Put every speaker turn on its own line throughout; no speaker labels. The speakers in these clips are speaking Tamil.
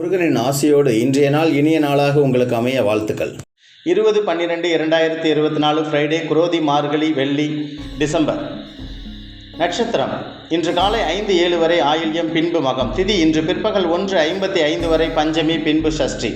முருகனின் ஆசையோடு இன்றைய நாள் இனிய நாளாக உங்களுக்கு அமைய வாழ்த்துக்கள். 20/12/2024 ஃப்ரைடே, குரோதி மார்கழி வெள்ளி டிசம்பர். நட்சத்திரம் இன்று காலை 5:07 வரை ஆயில்யம், பின்பு மகம். திதி இன்று பிற்பகல் 1:55 வரை பஞ்சமி, பின்பு சஷ்டி.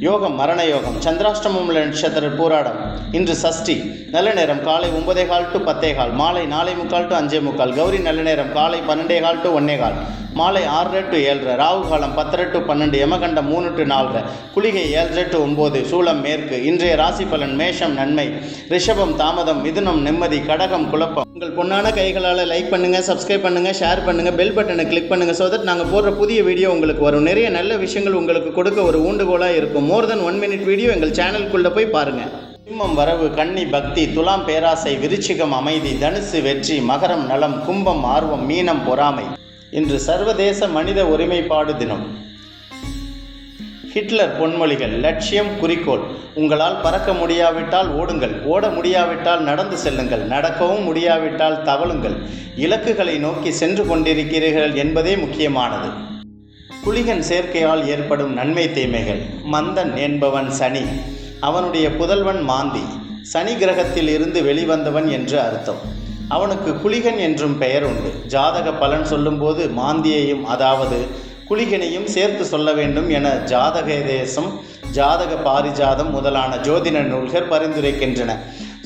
யோகம் மரண யோகம். சந்திராஷ்டமம் உள்ள நட்சத்திரம் பூராடம். இன்று சஷ்டி. நல்ல நேரம் காலை 9:15 to 10:15, மாலை 4:45 to 5:45. கௌரி நல்ல நேரம் காலை 12:15 to 1:15, மாலை 6:30 to 7:30. ராகு காலம் 10:30 to 12, யமகண்டம் 3 to 4:30, குளிகை 7:30 to 9, சூலம் மேற்கு. இன்றைய ராசி பலன்: மேஷம் நன்மை, ரிஷபம் தாமதம், மிதுனம் நிம்மதி, கடகம் குழப்பம். உங்கள் பொன்னான கைகளால் லைக் பண்ணுங்கள், சப்ஸ்கிரைப் பண்ணுங்கள், ஷேர் பண்ணுங்கள், பெல் பட்டனை கிளிக் பண்ணுங்கள். ஸோ தட் நாங்கள் போடுற புதிய வீடியோ உங்களுக்கு வரும். நிறைய நல்ல விஷயங்கள் உங்களுக்கு கொடுக்க ஒரு ஊண்டுகோலாக இருக்கும். மோர் தென் 1 minute வீடியோ எங்கள் சேனலுக்குள்ளே போய் பாருங்கள். சிம்மம் வரவு, கன்னி பக்தி, துலாம் பேராசை, விருச்சிகம் அமைதி, தனுசு வெற்றி, மகரம் நலம், கும்பம் ஆர்வம், மீனம் பொறாமை. இன்று சர்வதேச மனித ஒருமைப்பாடு தினம். ஹிட்லர் பொன்மொழிகள்: லட்சியம் குறிக்கோள். உங்களால் பறக்க முடியாவிட்டால் ஓடுங்கள், ஓட முடியாவிட்டால் நடந்து செல்லுங்கள், நடக்கவும் முடியாவிட்டால் தவழுங்கள். இலக்குகளை நோக்கி சென்று கொண்டிருக்கிறீர்கள் என்பதே முக்கியமானது. குளிகன் சேர்க்கையால் ஏற்படும் நன்மை தீமைகள். மந்தன் என்பவன் சனி, அவனுடைய புதல்வன் மாந்தி. சனி கிரகத்தில் இருந்து வெளிவந்தவன் என்று அர்த்தம். அவனுக்கு குளிகன் என்றும் பெயர் உண்டு. ஜாதக பலன் சொல்லும்போது மாந்தியையும், அதாவது குளிகனையும் சேர்த்து சொல்ல வேண்டும் என ஜாதக தேசம், ஜாதக பாரிஜாதம் முதலான ஜோதிட நூல்கள் பரிந்துரைக்கின்றன.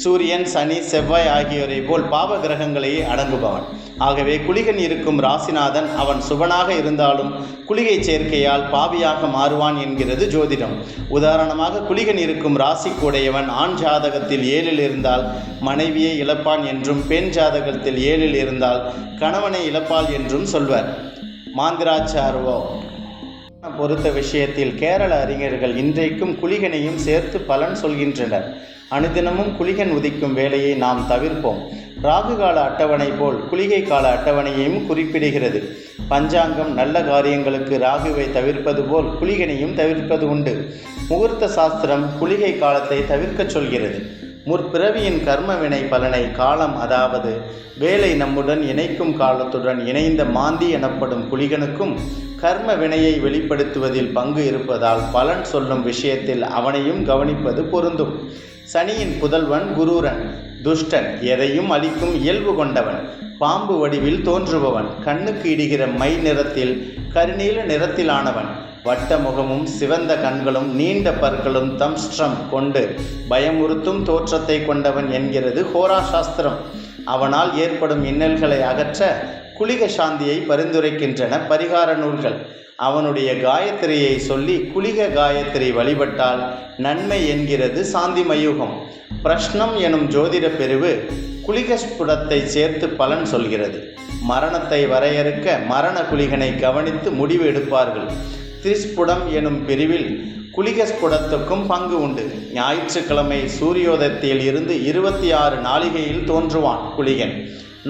சூரியன், சனி, செவ்வாய் ஆகியோரை போல் பாவ கிரகங்களையே அடங்குபவன். ஆகவே குளிகன் இருக்கும் ராசிநாதன் அவன் சுபனாக இருந்தாலும் குளிகை சேர்க்கையால் பாவியாக மாறுவான் என்கிறது ஜோதிடம். உதாரணமாக, குளிகன் இருக்கும் ராசிக்குடையவன் ஆண் ஜாதகத்தில் 7 இருந்தால் மனைவியை இழப்பான் என்றும், பெண் ஜாதகத்தில் 7 இருந்தால் கணவனை இழப்பாள் என்றும் சொல்வர். மாந்திராச்சார்வோ பொறுத்த விஷயத்தில் கேரள அறிஞர்கள் இன்றைக்கும் குளிகனையும் சேர்த்து பலன் சொல்கின்றனர். அனுதினமும் குளிகன் உதிக்கும் வேலையை நாம் தவிர்ப்போம். ராகு கால அட்டவணை போல் குளிகை கால அட்டவணையையும் குறிப்பிடுகிறது. பஞ்சாங்கம் நல்ல காரியங்களுக்கு ராகுவை தவிர்ப்பது போல் குளிகனையும் தவிர்ப்பது உண்டு. முகூர்த்த சாஸ்திரம் குளிகை காலத்தை தவிர்க்க சொல்கிறது. முற்பிறவியின் கர்ம வினை பலனை காலம், அதாவது வேலை நம்முடன் இணைக்கும் காலத்துடன் இணைந்த மாந்தி எனப்படும் குளிகனுக்கும் கர்ம வினையை வெளிப்படுத்துவதில் பங்கு இருப்பதால் பலன் சொல்லும் விஷயத்தில் அவனையும் கவனிப்பது பொருந்தும். சனியின் புதல்வன் குரூரன், துஷ்டன், எதையும் அளிக்கும் இயல்பு கொண்டவன், பாம்பு வடிவில் தோன்றுபவன், கண்ணுக்கு இடுகிற மை நிறத்தில் கருநீல நிறத்திலானவன், வட்ட முகமும் சிவந்த கண்களும் நீண்ட பற்களும் தம்ஷ்டம் கொண்டு பயமுறுத்தும் தோற்றத்தை கொண்டவன் என்கிறது ஹோரா சாஸ்திரம். அவனால் ஏற்படும் இன்னல்களை அகற்ற குளிக சாந்தியை பரிந்துரைக்கின்றன பரிகார நூல்கள். அவனுடைய காயத்ரியை சொல்லி குளிக காயத்ரி வழிபட்டால் நன்மை என்கிறது சாந்தி மயூகம். பிரஷ்னம் எனும் ஜோதிட பிரிவு குளிகஸ்புடத்தை சேர்த்து பலன் சொல்கிறது. மரணத்தை வரையறுக்க மரண குளிகனை கவனித்து முடிவு எடுப்பார்கள். திரிஸ்புடம் எனும் பிரிவில் குளிகஸ்புடத்துக்கும் பங்கு உண்டு. ஞாயிற்றுக்கிழமை சூரியோதயத்தில் இருந்து 26 நாளிகையில் தோன்றுவான் குளிகன்.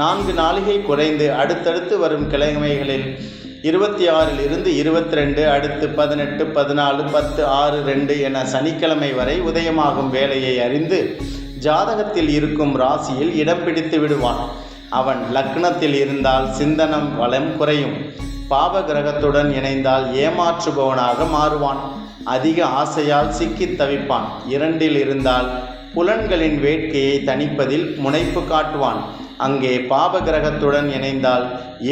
4 நாளிகை குறைந்து அடுத்தடுத்து வரும் கிழமைகளில் 26 இருந்து 22, அடுத்து 18, 14, 10, 6, 2 என சனிக்கிழமை வரை உதயமாகும் வேலையை அறிந்து ஜாதகத்தில் இருக்கும் ராசியில் இடம் பிடித்து விடுவான். அவன் லக்னத்தில் இருந்தால் சிந்தனம் வளம் குறையும். பாவ கிரகத்துடன் இணைந்தால் ஏமாற்றுபவனாக மாறுவான். அதிக ஆசையால் சிக்கித் தவிப்பான். 2 இருந்தால் புலன்களின் வேட்கையை தணிப்பதில் முனைப்பு காட்டுவான். அங்கே பாப கிரகத்துடன் இணைந்தால்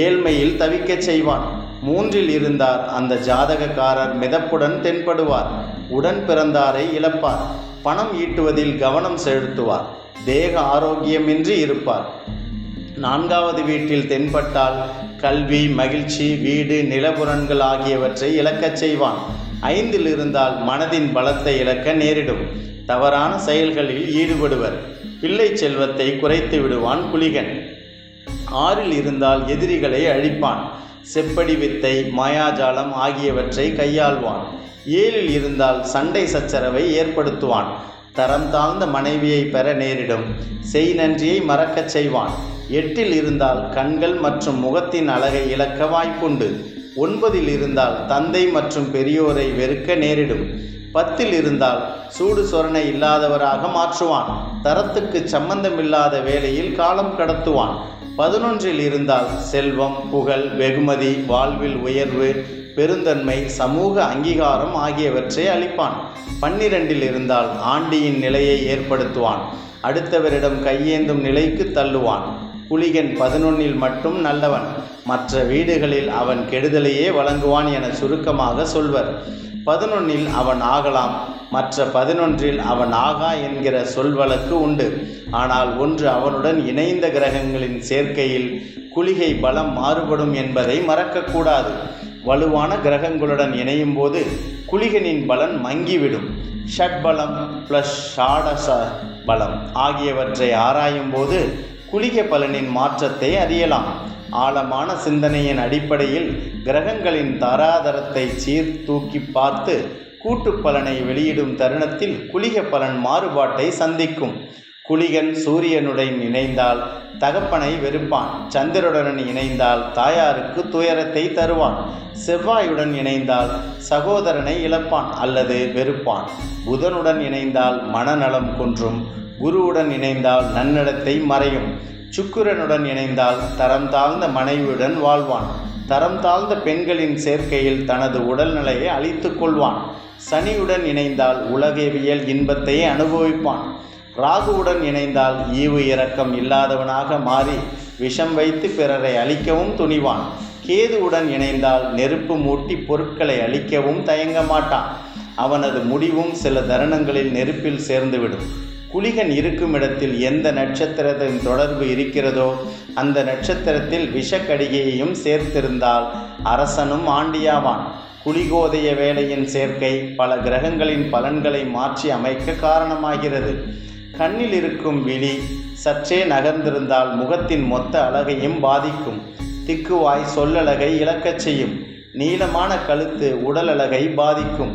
ஏழ்மையில் தவிக்கச் செய்வான். 3 இருந்தால் அந்த ஜாதகக்காரர் மிதப்புடன் தென்படுவார். உடன் பிறந்தாரை இழப்பார். பணம் ஈட்டுவதில் கவனம் செலுத்துவார். தேக ஆரோக்கியமின்றி இருப்பார். 4வது வீட்டில் தென்பட்டால் கல்வி, மகிழ்ச்சி, வீடு, நிலபுறன்கள் ஆகியவற்றை இழக்கச் செய்வான். 5 இருந்தால் மனதின் பலத்தை இழக்க நேரிடும். தவறான செயல்களில் ஈடுபடுவர். பிள்ளை செல்வத்தை குறைத்து விடுவான் குளிகன். 6 இருந்தால் எதிரிகளை அழிப்பான். செப்படி வித்தை, மாயாஜாலம் ஆகியவற்றை கையாள்வான். 7 இருந்தால் சண்டை சச்சரவை ஏற்படுத்துவான். தரம் தாழ்ந்த மனைவியை பெற நேரிடும். செய் நன்றியை மறக்கச் செய்வான். 8 இருந்தால் கண்கள் மற்றும் முகத்தின் அழகை இழக்க வாய்ப்புண்டு. 9 இருந்தால் தந்தை மற்றும் பெரியோரை வெறுக்க நேரிடும். 10 இருந்தால் சூடு சொரணை இல்லாதவராக மாற்றுவான். தரத்துக்கு சம்பந்தமில்லாத வேளையில் காலம் கடத்துவான். 11 இருந்தால் செல்வம், புகழ், வெகுமதி, வாழ்வில் உயர்வு, பெருந்தன்மை, சமூக அங்கீகாரம் ஆகியவற்றை அளிப்பான். 12 இருந்தால் ஆண்டியின் நிலையை ஏற்படுத்துவான். அடுத்தவரிடம் கையேந்தும் நிலைக்கு தள்ளுவான். குளிகன் 11 மட்டும் நல்லவன், மற்ற வீடுகளில் அவன் கெடுதலையே வழங்குவான் என சுருக்கமாக சொல்வர். 11 அவன் ஆகலாம், மற்ற 11 அவன் ஆகா என்கிற சொல்வழக்கு உண்டு. ஆனால் ஒன்று அவனுடன் இணைந்த கிரகங்களின் சேர்க்கையில் குளிகை பலம் மாறுபடும் என்பதை மறக்கக்கூடாது. வலுவான கிரகங்களுடன் இணையும் போது குளிகனின் பலன் மங்கிவிடும். ஷட்பலம் ப்ளஸ் ஷாடச பலம் ஆகியவற்றை ஆராயும் போது குளிகை பலனின் மாற்றத்தை அறியலாம். ஆழமான சிந்தனையின் அடிப்படையில் கிரகங்களின் தராதரத்தை சீர்தூக்கி பார்த்து கூட்டு பலனை வெளியிடும் தருணத்தில் குளிகை பலன் மாறுபாட்டை சந்திக்கும். குளிகன் சூரியனுடன் இணைந்தால் தகப்பனை வெறுப்பான். சந்திரனுடன் இணைந்தால் தாயாருக்கு துயரத்தை தருவான். செவ்வாயுடன் இணைந்தால் சகோதரனை இழப்பான் அல்லது வெறுப்பான். புதனுடன் இணைந்தால் மனநலம் குன்றும். குருவுடன் இணைந்தால் நன்னடத்தை மறையும். சுக்கிரனுடன் இணைந்தால் தரம் தாழ்ந்த மனைவியுடன் வாழ்வான். தரம் தாழ்ந்த பெண்களின் சேர்க்கையில் தனது உடல்நிலையை அழித்து கொள்வான். சனியுடன் இணைந்தால் உலகவியல் இன்பத்தை அனுபவிப்பான். ராகுவுடன் இணைந்தால் ஈவு இரக்கம் இல்லாதவனாக மாறி விஷம் வைத்து பிறரை அழிக்கவும் துணிவான். கேதுவுடன் இணைந்தால் நெருப்பு மூட்டி பொருட்களை அழிக்கவும் தயங்க மாட்டான். அவனது முடிவும் சில தருணங்களில் நெருப்பில் சேர்ந்துவிடும். குளிகன் இருக்கும் இடத்தில் எந்த நட்சத்திரத்தின் தொடர்பு இருக்கிறதோ அந்த நட்சத்திரத்தில் விஷக்கடிகையையும் சேர்த்திருந்தால் அரசனும் ஆண்டியாவான். குளிகோதய வேளையின் சேர்க்கை பல கிரகங்களின் பலன்களை மாற்றி அமைக்க காரணமாகிறது. கண்ணில் இருக்கும் விழி சற்றே நகர்ந்திருந்தால் முகத்தின் மொத்த அழகையும் பாதிக்கும். திக்குவாய் சொல்லழகை இழக்கச் செய்யும். நீளமான கழுத்து உடல் அழகை பாதிக்கும்.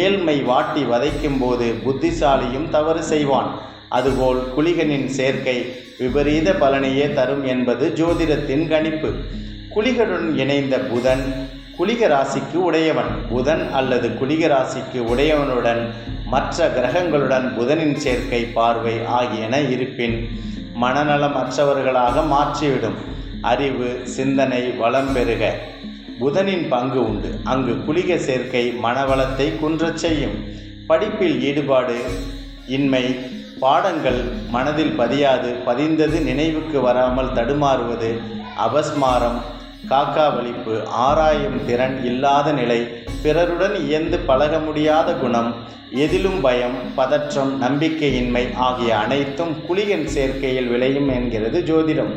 ஏழ்மை வாட்டி வதைக்கும் போது புத்திசாலியும் தவறு செய்வான். அதுபோல் குளிகனின் சேர்க்கை விபரீத பலனையே தரும் என்பது ஜோதிடத்தின் கணிப்பு. குளிகனுடன் இணைந்த புதன் குளிக ராசிக்கு உடையவன். புதன் அல்லது குளிக ராசிக்கு உடையவனுடன் மற்ற கிரகங்களுடன் புதனின் சேர்க்கை, பார்வை ஆகியன இருப்பின் மனநலமற்றவர்களாக மாற்றிவிடும். அறிவு, சிந்தனை வளம் பெருக புதனின் பங்கு உண்டு. அங்கு குளிக சேர்க்கை மனவளத்தை குன்றச் செய்யும். படிப்பில் ஈடுபாடு இன்மை, பாடங்கள் மனதில் பதியாது, பதிந்தது நினைவுக்கு வராமல் தடுமாறுவது, அபஸ்மாரம், காக்காவலிப்பு, ஆராயும் திறன் இல்லாத நிலை, பிறருடன் இயந்து பழக முடியாத குணம், எதிலும் பயம், பதற்றம், நம்பிக்கையின்மை ஆகிய அனைத்தும் குளிகன் சேர்க்கையில் விளையும் என்கிறது ஜோதிடம்.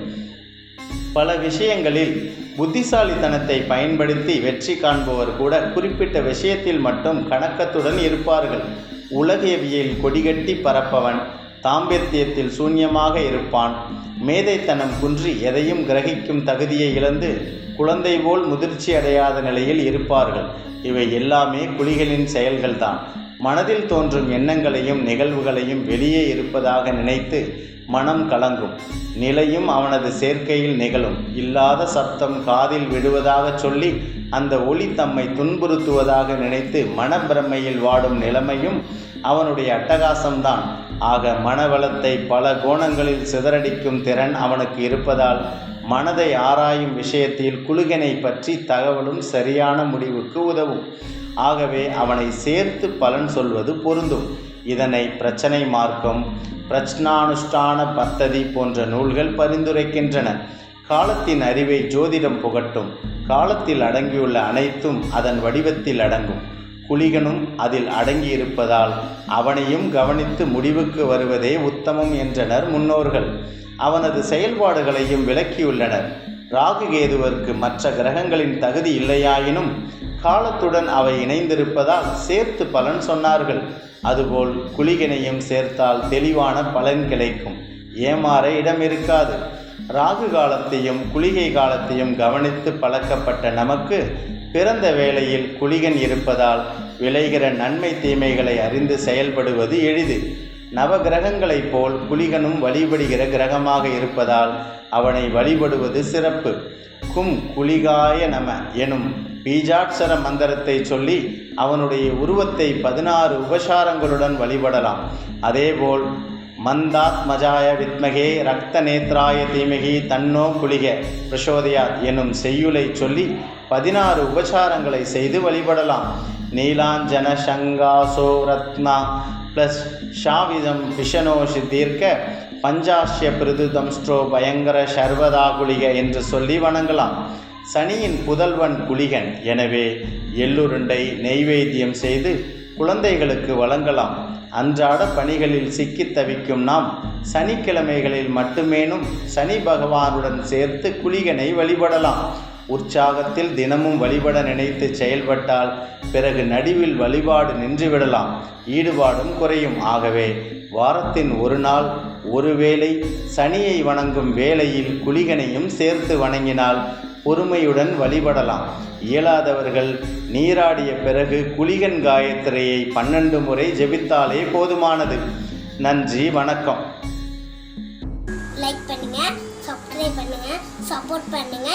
பல விஷயங்களில் புத்திசாலித்தனத்தை பயன்படுத்தி வெற்றி காண்பவர் கூட குறிப்பிட்ட விஷயத்தில் மட்டும் கணக்கத்துடன் இருப்பார்கள். உலகவியல் கொடிகட்டி பரப்பவன் தாம்பத்தியத்தில் சூன்யமாக இருப்பான். மேதைத்தனம் குன்றி எதையும் கிரகிக்கும் தகுதியை இழந்து குழந்தை போல் முதிர்ச்சி அடையாத நிலையில் இருப்பார்கள். இவை எல்லாமே குளிகளின் செயல்கள்தான். மனதில் தோன்றும் எண்ணங்களையும் நிகழ்வுகளையும் வெளியே இருப்பதாக நினைத்து மனம் கலங்கும். நிலையும் அவனது சேர்க்கையில் நிகழும். இல்லாத சப்தம் காதில் விடுவதாக சொல்லி அந்த ஒளி தம்மை துன்புறுத்துவதாக நினைத்து மனப்பிரமையில் வாடும் நிலைமையும் அவனுடைய அட்டகாசம்தான். ஆக மனவளத்தை பல கோணங்களில் சிதறடிக்கும் திறன் அவனுக்கு இருப்பதால் மனதை ஆராயும் விஷயத்தில் குளிகனை பற்றி தகவலும் சரியான முடிவுக்கு உதவும். ஆகவே அவனை சேர்த்து பலன் சொல்வது பொருந்தும். இதனை பிரச்சனை மார்க்கம், பிரச்னானுஷ்டான பத்ததி போன்ற நூல்கள் பரிந்துரைக்கின்றன. காலத்தின் அறிவை ஜோதிடம் புகட்டும். காலத்தில் அடங்கியுள்ள அனைத்தும் அதன் வடிவத்தில் அடங்கும். குளிகனும் அதில் அடங்கியிருப்பதால் அவனையும் கவனித்து முடிவுக்கு வருவதே உத்தமம் என்றனர் முன்னோர்கள். அவனது செயல்பாடுகளையும் விளக்கியுள்ளனர். ராகு கேதுவிற்கு மற்ற கிரகங்களின் தகுதி இல்லையாயினும் காலத்துடன் அவை இணைந்திருப்பதால் சேர்த்து பலன் சொன்னார்கள். அதுபோல் குளிகனையும் சேர்த்தால் தெளிவான பலன் கிடைக்கும். ஏமாற இடம் இருக்காது. ராகு காலத்தையும் குளிகை காலத்தையும் கவனித்து பழக்கப்பட்ட நமக்கு பிறந்த வேளையில் குளிகன் இருப்பதால் விளைகிற நன்மை தீமைகளை அறிந்து செயல்படுவது எளிது. நவகிரகங்களைப் போல் குளிகனும் வழிபடுகிற கிரகமாக இருப்பதால் அவனை வழிபடுவது சிறப்பு. கும் குளிகாய நம எனும் பீஜாட்சர மந்திரத்தை சொல்லி அவனுடைய உருவத்தை 16 உபசாரங்களுடன் வழிபடலாம். அதேபோல் மந்தாத்மஜாய வித்மகே ரக்த நேத்ராய தீமகி தன்னோ குளிக பிரசோதயாத் எனும் செய்யுளை சொல்லி 16 உபசாரங்களை செய்து வழிபடலாம். நீலாஞ்சன சங்காசோ ரத்னா ப்ளஸ் ஷாவிதம் பிஷனோஷி தீர்க்க பஞ்சாஷ்ய பிருதுதம்ஸ்ட்ரோ பயங்கர சர்வதா குளிக என்று சொல்லி வணங்கலாம். சனியின் புதல்வன் குளிகன். எனவே எள்ளுருண்டை நெய்வேத்தியம் செய்து குழந்தைகளுக்கு வழங்கலாம். அன்றாட பணிகளில் சிக்கித் தவிக்கும் நாம் சனிக்கிழமைகளில் மட்டுமேனும் சனி பகவானுடன் சேர்த்து குளிகனை வழிபடலாம். உற்சாகத்தில் தினமும் வழிபட நினைத்து செயல்பட்டால் பிறகு நடுவில் வழிபாடு நின்றுவிடலாம், ஈடுபாடும் குறையும். ஆகவே வாரத்தின் ஒரு நாள் ஒருவேளை சனியை வணங்கும் வேளையில் குளிகனையும் சேர்த்து வணங்கினால் பொறுமையுடன் வழிபடலாம். இயலாதவர்கள் நீராடிய பிறகு குளிகன் காயத்ரியை 12 முறை ஜெபித்தாலே போதுமானது. நன்றி, வணக்கம்.
லைக் பண்ணுங்க, சப்ஸ்கிரைப் பண்ணுங்க, சப்போர்ட் பண்ணுங்க.